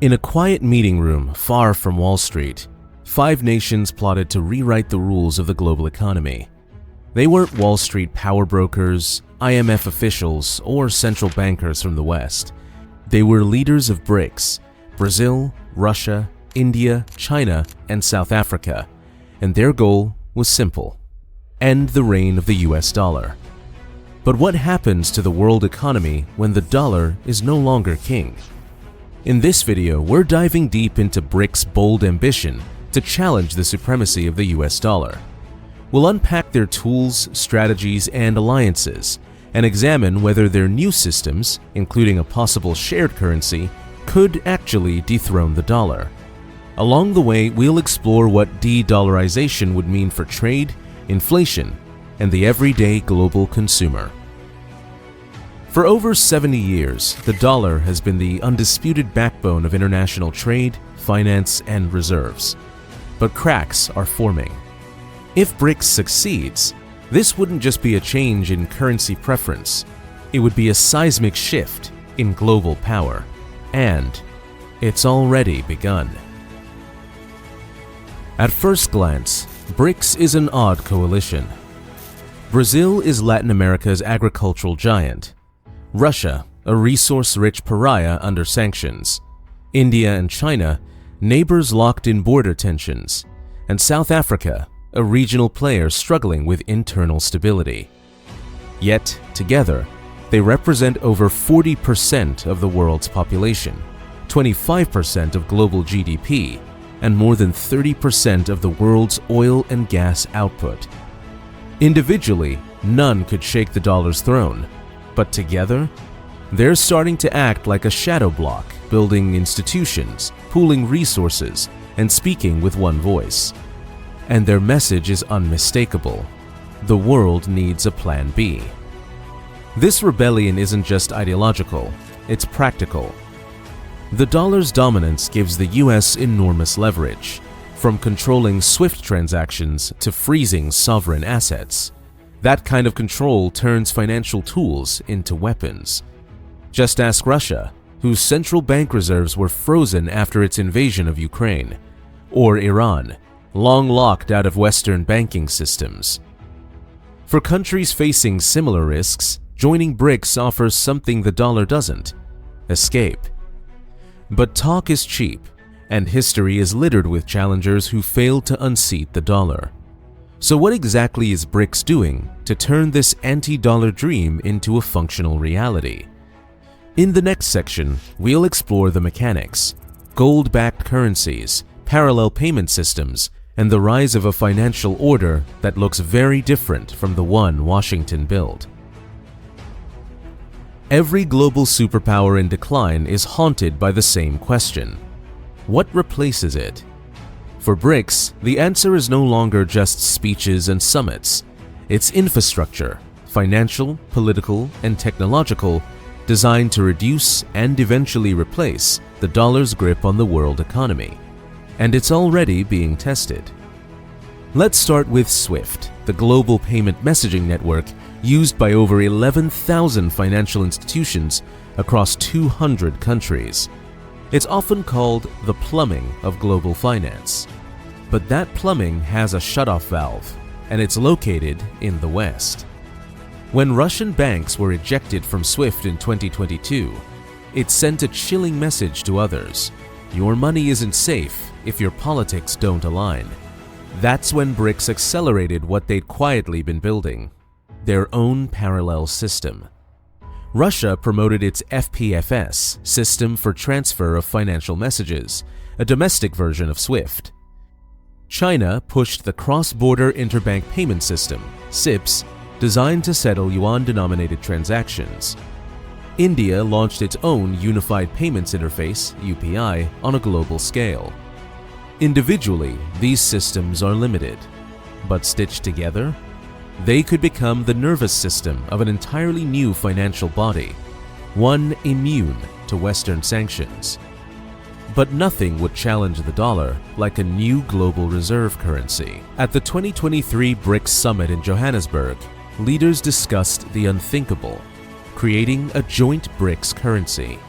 In a quiet meeting room far from Wall Street, 5 nations plotted to rewrite the rules of the global economy. They weren't Wall Street power brokers, IMF officials, or central bankers from the West. They were leaders of BRICS, Brazil, Russia, India, China, and South Africa, and their goal was simple: end the reign of the US dollar. But what happens to the world economy when the dollar is no longer king? In this video, we're diving deep into BRICS' bold ambition to challenge the supremacy of the US dollar. We'll unpack their tools, strategies, and alliances, and examine whether their new systems, including a possible shared currency, could actually dethrone the dollar. Along the way, we'll explore what de-dollarization would mean for trade, inflation, and the everyday global consumer. For over 70 years, the dollar has been the undisputed backbone of international trade, finance, and reserves. But cracks are forming. If BRICS succeeds, this wouldn't just be a change in currency preference. It would be a seismic shift in global power. And it's already begun. At first glance, BRICS is an odd coalition. Brazil is Latin America's agricultural giant. Russia, a resource-rich pariah under sanctions. India and China, neighbors locked in border tensions. And South Africa, a regional player struggling with internal stability. Yet, together, they represent over 40% of the world's population, 25% of global GDP, and more than 30% of the world's oil and gas output. Individually, none could shake the dollar's throne, but together, they're starting to act like a shadow bloc, building institutions, pooling resources, and speaking with one voice. And their message is unmistakable: the world needs a plan B. This rebellion isn't just ideological, it's practical. The dollar's dominance gives the US enormous leverage, from controlling SWIFT transactions to freezing sovereign assets. That kind of control turns financial tools into weapons. Just ask Russia, whose central bank reserves were frozen after its invasion of Ukraine, or Iran, long locked out of Western banking systems. For countries facing similar risks, joining BRICS offers something the dollar doesn't: escape. But talk is cheap, and history is littered with challengers who failed to unseat the dollar. So what exactly is BRICS doing to turn this anti-dollar dream into a functional reality? In the next section, we'll explore the mechanics, gold-backed currencies, parallel payment systems, and the rise of a financial order that looks very different from the one Washington built. Every global superpower in decline is haunted by the same question: what replaces it? For BRICS, the answer is no longer just speeches and summits. It's infrastructure, financial, political, and technological, designed to reduce and eventually replace the dollar's grip on the world economy. And it's already being tested. Let's start with SWIFT, the global payment messaging network used by over 11,000 financial institutions across 200 countries. It's often called the plumbing of global finance. But that plumbing has a shutoff valve, and it's located in the West. When Russian banks were ejected from SWIFT in 2022, it sent a chilling message to others: your money isn't safe if your politics don't align. That's when BRICS accelerated what they'd quietly been building: their own parallel system. Russia promoted its SPFS, System for Transfer of Financial Messages, a domestic version of SWIFT. China pushed the Cross-Border Interbank Payment System, CIPS, designed to settle yuan-denominated transactions. India launched its own Unified Payments Interface, UPI, on a global scale. Individually, these systems are limited, but stitched together, they could become the nervous system of an entirely new financial body, one immune to Western sanctions. But nothing would challenge the dollar like a new global reserve currency. At the 2023 BRICS Summit in Johannesburg, leaders discussed the unthinkable: creating a joint BRICS currency.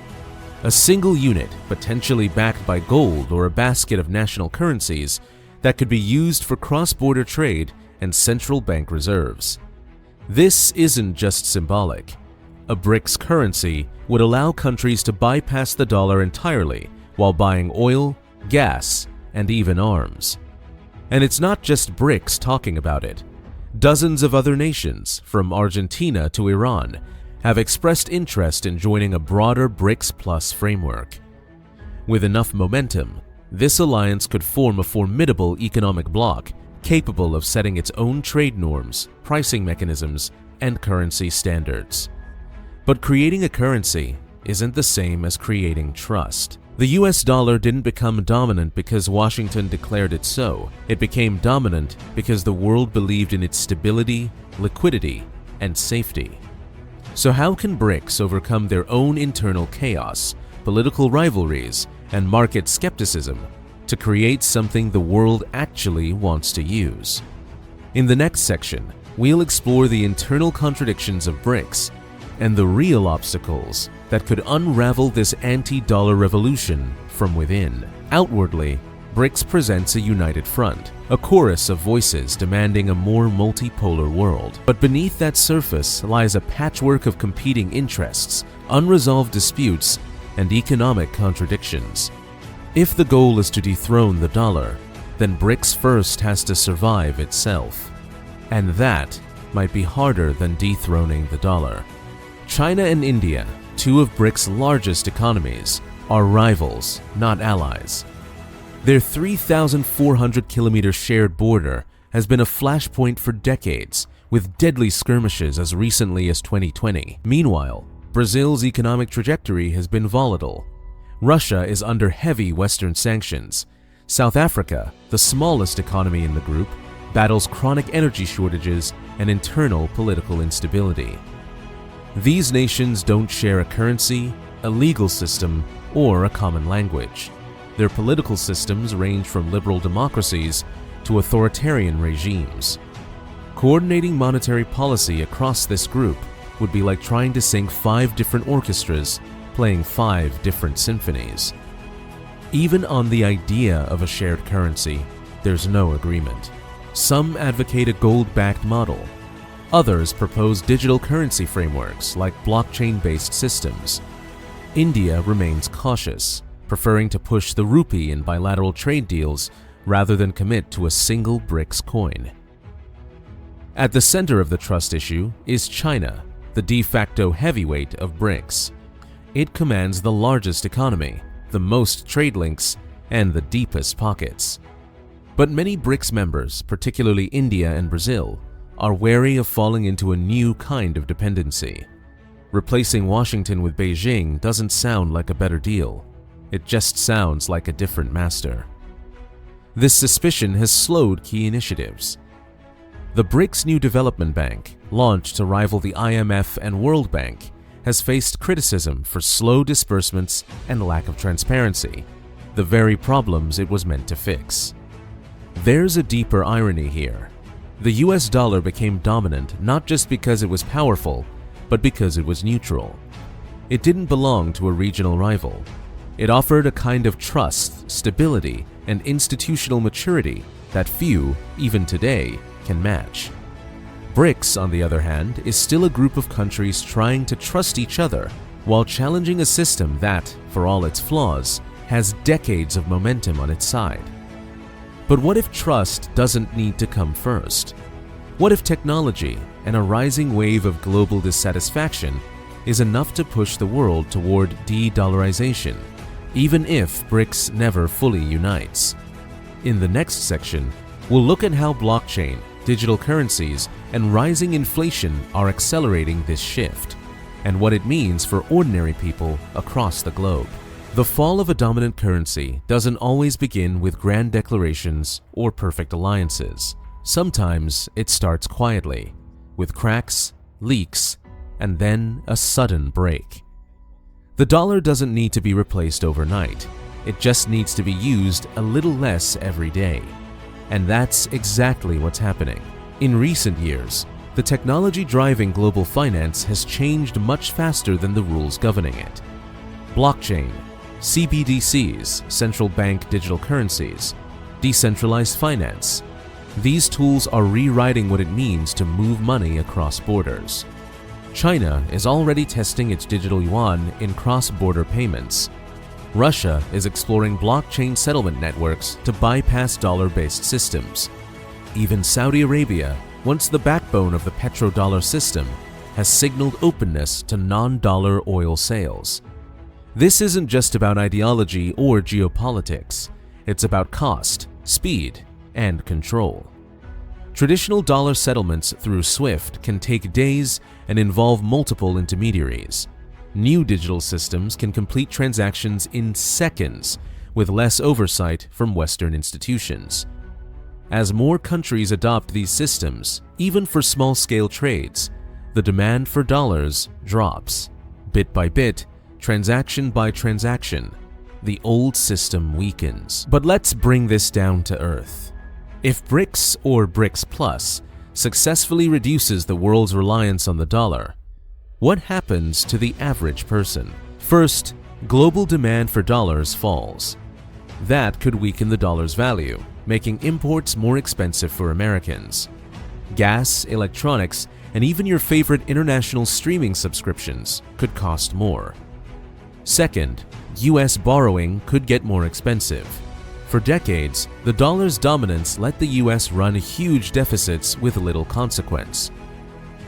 a single unit potentially backed by gold or a basket of national currencies that could be used for cross-border trade and central bank reserves. This isn't just symbolic. A BRICS currency would allow countries to bypass the dollar entirely while buying oil, gas, and even arms. And it's not just BRICS talking about it. Dozens of other nations, from Argentina to Iran, have expressed interest in joining a broader BRICS Plus framework. With enough momentum, this alliance could form a formidable economic bloc capable of setting its own trade norms, pricing mechanisms, and currency standards. But creating a currency isn't the same as creating trust. The US dollar didn't become dominant because Washington declared it so. It became dominant because the world believed in its stability, liquidity, and safety. So how can BRICS overcome their own internal chaos, political rivalries, and market skepticism to create something the world actually wants to use? In the next section, we'll explore the internal contradictions of BRICS and the real obstacles that could unravel this anti-dollar revolution from within. Outwardly, BRICS presents a united front, a chorus of voices demanding a more multipolar world. But beneath that surface lies a patchwork of competing interests, unresolved disputes, and economic contradictions. If the goal is to dethrone the dollar, then BRICS first has to survive itself. And that might be harder than dethroning the dollar. China and India, two of BRICS' largest economies, are rivals, not allies. Their 3,400-kilometer shared border has been a flashpoint for decades, with deadly skirmishes as recently as 2020. Meanwhile, Brazil's economic trajectory has been volatile. Russia is under heavy Western sanctions. South Africa, the smallest economy in the group, battles chronic energy shortages and internal political instability. These nations don't share a currency, a legal system, or a common language. Their political systems range from liberal democracies to authoritarian regimes. Coordinating monetary policy across this group would be like trying to sing 5 different orchestras playing 5 different symphonies. Even on the idea of a shared currency, there's no agreement. Some advocate a gold-backed model. Others propose digital currency frameworks like blockchain-based systems. India remains cautious, preferring to push the rupee in bilateral trade deals rather than commit to a single BRICS coin. At the center of the trust issue is China, the de facto heavyweight of BRICS. It commands the largest economy, the most trade links, and the deepest pockets. But many BRICS members, particularly India and Brazil, are wary of falling into a new kind of dependency. Replacing Washington with Beijing doesn't sound like a better deal. It just sounds like a different master. This suspicion has slowed key initiatives. The BRICS New Development Bank, launched to rival the IMF and World Bank, has faced criticism for slow disbursements and lack of transparency, the very problems it was meant to fix. There's a deeper irony here. The US dollar became dominant not just because it was powerful, but because it was neutral. It didn't belong to a regional rival. It offered a kind of trust, stability, and institutional maturity that few, even today, can match. BRICS, on the other hand, is still a group of countries trying to trust each other while challenging a system that, for all its flaws, has decades of momentum on its side. But what if trust doesn't need to come first? What if technology and a rising wave of global dissatisfaction is enough to push the world toward de-dollarization, even if BRICS never fully unites? In the next section, we'll look at how blockchain, digital currencies, and rising inflation are accelerating this shift, and what it means for ordinary people across the globe. The fall of a dominant currency doesn't always begin with grand declarations or perfect alliances. Sometimes it starts quietly, with cracks, leaks, and then a sudden break. The dollar doesn't need to be replaced overnight. It just needs to be used a little less every day. And that's exactly what's happening. In recent years, the technology driving global finance has changed much faster than the rules governing it. blockchain, CBDCs, central bank digital currencies, decentralized finance. These tools are rewriting what it means to move money across borders. China is already testing its digital yuan in cross-border payments. Russia is exploring blockchain settlement networks to bypass dollar-based systems. Even Saudi Arabia, once the backbone of the petrodollar system, has signaled openness to non-dollar oil sales. This isn't just about ideology or geopolitics. It's about cost, speed, and control. Traditional dollar settlements through SWIFT can take days and involve multiple intermediaries. New digital systems can complete transactions in seconds with less oversight from Western institutions. As more countries adopt these systems, even for small-scale trades, the demand for dollars drops. Bit by bit, transaction by transaction, the old system weakens. But let's bring this down to earth. If BRICS or BRICS Plus successfully reduces the world's reliance on the dollar, what happens to the average person? First, global demand for dollars falls. That could weaken the dollar's value, making imports more expensive for Americans. Gas, electronics, and even your favorite international streaming subscriptions could cost more. Second, US borrowing could get more expensive. For decades, the dollar's dominance let the US run huge deficits with little consequence.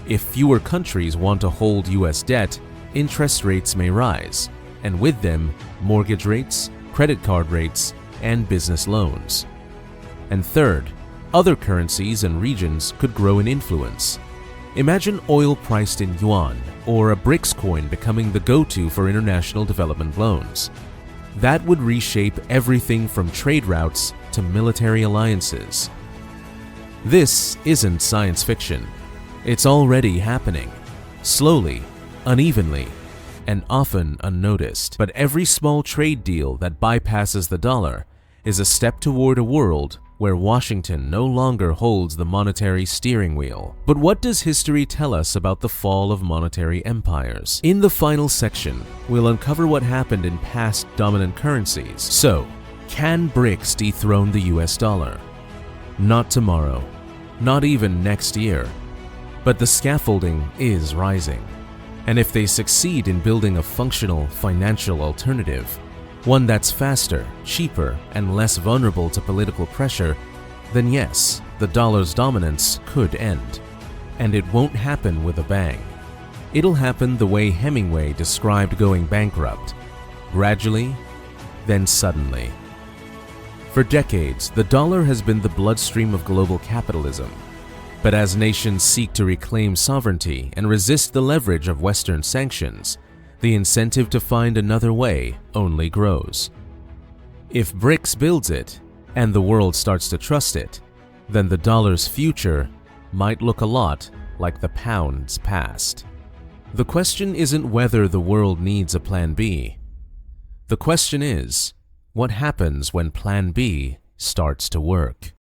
If fewer countries want to hold US debt, interest rates may rise, and with them, mortgage rates, credit card rates, and business loans. And third, other currencies and regions could grow in influence. Imagine oil priced in yuan, or a BRICS coin becoming the go-to for international development loans. That would reshape everything from trade routes to military alliances. This isn't science fiction. It's already happening, slowly, unevenly, and often unnoticed. But every small trade deal that bypasses the dollar is a step toward a world where Washington no longer holds the monetary steering wheel. But what does history tell us about the fall of monetary empires? In the final section, we'll uncover what happened in past dominant currencies. So, can BRICS dethrone the US dollar? Not tomorrow, not even next year. But the scaffolding is rising. And if they succeed in building a functional financial alternative, one that's faster, cheaper, and less vulnerable to political pressure, then yes, the dollar's dominance could end. And it won't happen with a bang. It'll happen the way Hemingway described going bankrupt, gradually, then suddenly. For decades, the dollar has been the bloodstream of global capitalism. But as nations seek to reclaim sovereignty and resist the leverage of Western sanctions, the incentive to find another way only grows. If BRICS builds it, and the world starts to trust it, then the dollar's future might look a lot like the pound's past. The question isn't whether the world needs a Plan B. The question is, what happens when Plan B starts to work?